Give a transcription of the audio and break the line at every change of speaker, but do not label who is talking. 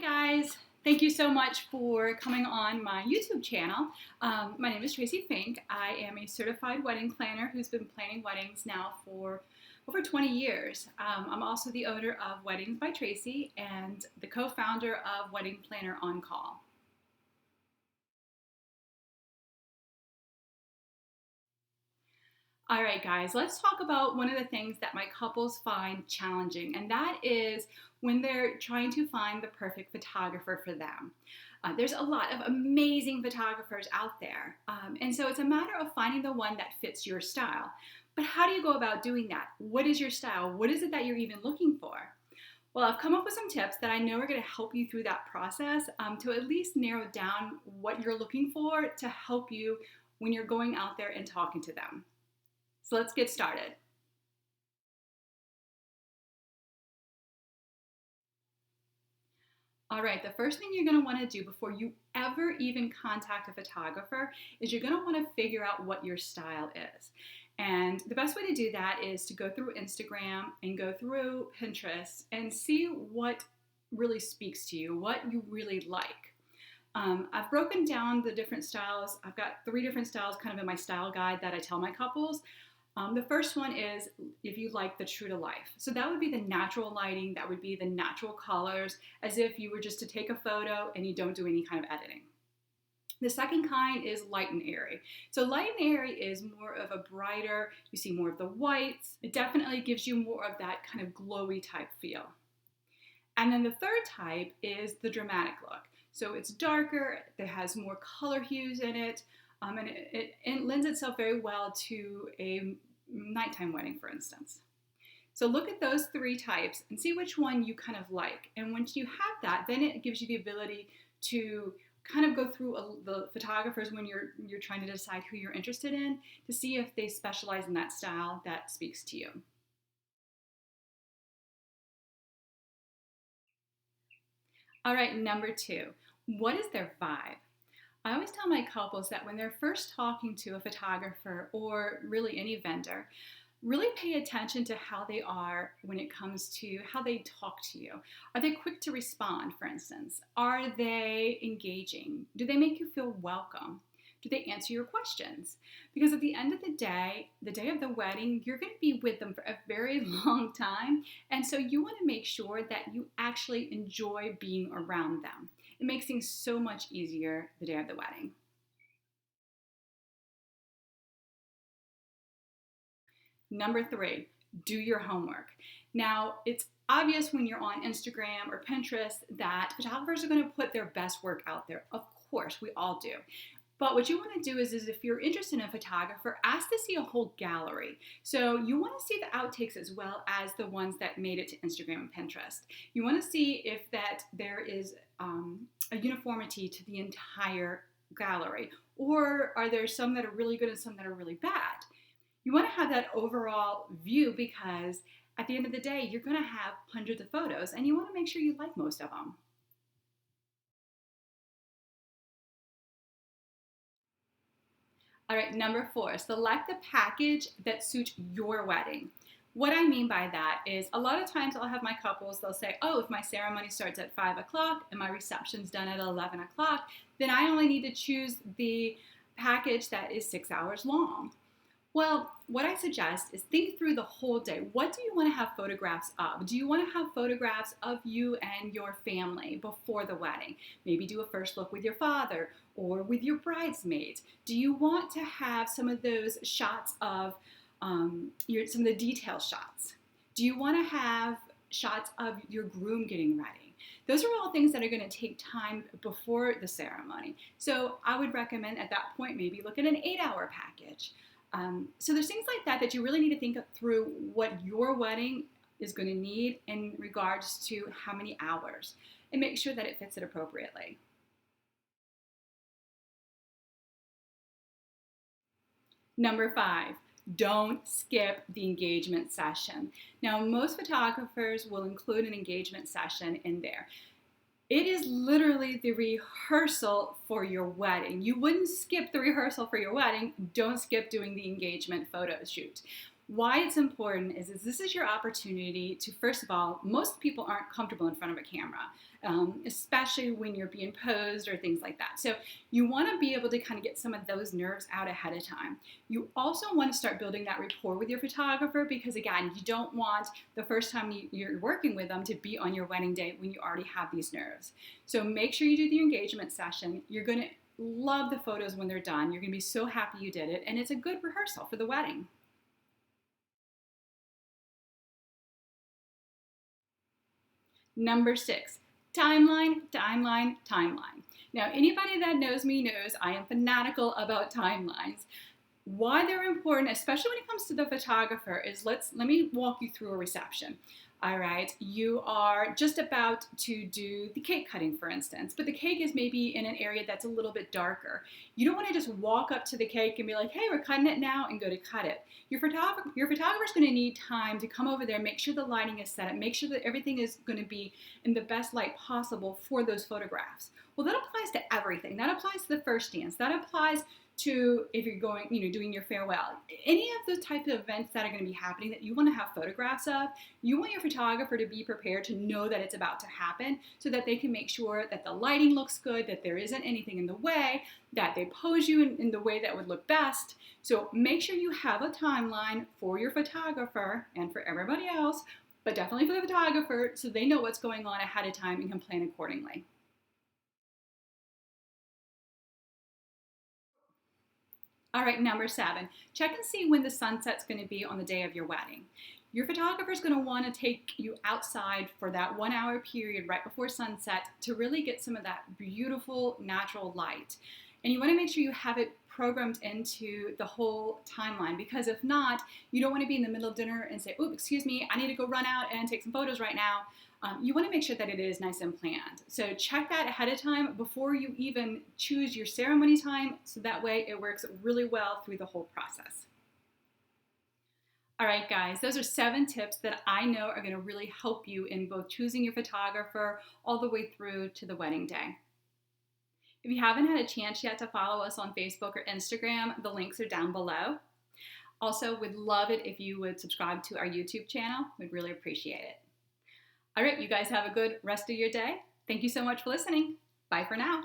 Guys, thank you so much for coming on my YouTube channel. My name is Tracy Fink. I am a certified wedding planner who's been planning weddings now for over 20 years. I'm also the owner of Weddings by Tracy and the co-founder of Wedding Planner On Call. All right, guys, let's talk about one of the things that my couples find challenging, and that is when they're trying to find the perfect photographer for them. There's a lot of amazing photographers out there, and so it's a matter of finding the one that fits your style. But how do you go about doing that? What is your style? What is it that you're even looking for? Well, I've come up with some tips that I know are going to help you through that process to at least narrow down what you're looking for to help you when you're going out there and talking to them. So let's get started. All right, the first thing you're going to want to do before you ever even contact a photographer is you're going to want to figure out what your style is. And the best way to do that is to go through Instagram and go through Pinterest and see what really speaks to you, what you really like. I've broken down the different styles. I've got 3 different styles kind of in my style guide that I tell my couples. The first one is if you like the true to life. So that would be the natural lighting, that would be the natural colors, as if you were just to take a photo and you don't do any kind of editing. The second kind is light and airy. So light and airy is more of a brighter, you see more of the whites. It definitely gives you more of that kind of glowy type feel. And then the third type is the dramatic look. So it's darker, it has more color hues in it, and it lends itself very well to a nighttime wedding, for instance. So look at those 3 types and see which one you kind of like. And once you have that, then it gives you the ability to kind of go through the photographers when you're trying to decide who you're interested in to see if they specialize in that style that speaks to you. All right, number 2, what is their vibe? I always tell my couples that when they're first talking to a photographer or really any vendor, really pay attention to how they are when it comes to how they talk to you. Are they quick to respond, for instance? Are they engaging? Do they make you feel welcome? Do they answer your questions? Because at the end of the day of the wedding, you're going to be with them for a very long time. And so you want to make sure that you actually enjoy being around them. It makes things so much easier the day of the wedding. Number 3, do your homework. Now, it's obvious when you're on Instagram or Pinterest that photographers are going to put their best work out there. Of course, we all do. But what you want to do is if you're interested in a photographer, ask to see a whole gallery. So you want to see the outtakes as well as the ones that made it to Instagram and Pinterest. You want to see if that there is a uniformity to the entire gallery, or are there some that are really good and some that are really bad? You want to have that overall view because at the end of the day, you're going to have hundreds of photos and you want to make sure you like most of them. All right, number 4, select the package that suits your wedding. What I mean by that is a lot of times I'll have my couples, they'll say, oh, if my ceremony starts at 5 o'clock and my reception's done at 11 o'clock, then I only need to choose the package that is 6 hours long. Well, what I suggest is think through the whole day. What do you want to have photographs of? Do you want to have photographs of you and your family before the wedding? Maybe do a first look with your father or with your bridesmaids. Do you want to have some of those shots of some of the detail shots? Do you want to have shots of your groom getting ready? Those are all things that are going to take time before the ceremony. So I would recommend at that point maybe look at an 8-hour package. So there's things like that you really need to think through what your wedding is going to need in regards to how many hours and make sure that it fits it appropriately. Number 5, don't skip the engagement session. Now, most photographers will include an engagement session in there. It is literally the rehearsal for your wedding. You wouldn't skip the rehearsal for your wedding. Don't skip doing the engagement photo shoot. Why it's important is this is your opportunity to, first of all, most people aren't comfortable in front of a camera, especially when you're being posed or things like that. So you want to be able to kind of get some of those nerves out ahead of time. You also want to start building that rapport with your photographer because, again, you don't want the first time you're working with them to be on your wedding day when you already have these nerves. So make sure you do the engagement session. You're going to love the photos when they're done. You're going to be so happy you did it, and it's a good rehearsal for the wedding. Number 6, timeline, timeline, timeline. Now, anybody that knows me knows I am fanatical about timelines. Why they're important, especially when it comes to the photographer, is let me walk you through a reception. All right, you are just about to do the cake cutting, for instance, but the cake is maybe in an area that's a little bit darker. You don't want to just walk up to the cake and be like, hey, we're cutting it now, and go to cut it. Your photographer's going to need time to come over there, make sure the lighting is set up, make sure that everything is going to be in the best light possible for those photographs. Well, that applies to everything. That applies to the first dance. That applies to if you're going, doing your farewell. Any of those types of events that are going to be happening that you want to have photographs of, you want your photographer to be prepared to know that it's about to happen so that they can make sure that the lighting looks good, that there isn't anything in the way, that they pose you in the way that would look best. So make sure you have a timeline for your photographer and for everybody else, but definitely for the photographer so they know what's going on ahead of time and can plan accordingly. All right, number 7, check and see when the sunset's going to be on the day of your wedding. Your photographer is going to want to take you outside for that 1 hour period right before sunset to really get some of that beautiful natural light. And you want to make sure you have it programmed into the whole timeline because if not, you don't want to be in the middle of dinner and say, oh, excuse me, I need to go run out and take some photos right now. You want to make sure that it is nice and planned. So check that ahead of time before you even choose your ceremony time so that way it works really well through the whole process. All right, guys, those are 7 tips that I know are going to really help you in both choosing your photographer all the way through to the wedding day. If you haven't had a chance yet to follow us on Facebook or Instagram, the links are down below. Also, would love it if you would subscribe to our YouTube channel. We'd really appreciate it. All right, you guys have a good rest of your day. Thank you so much for listening. Bye for now.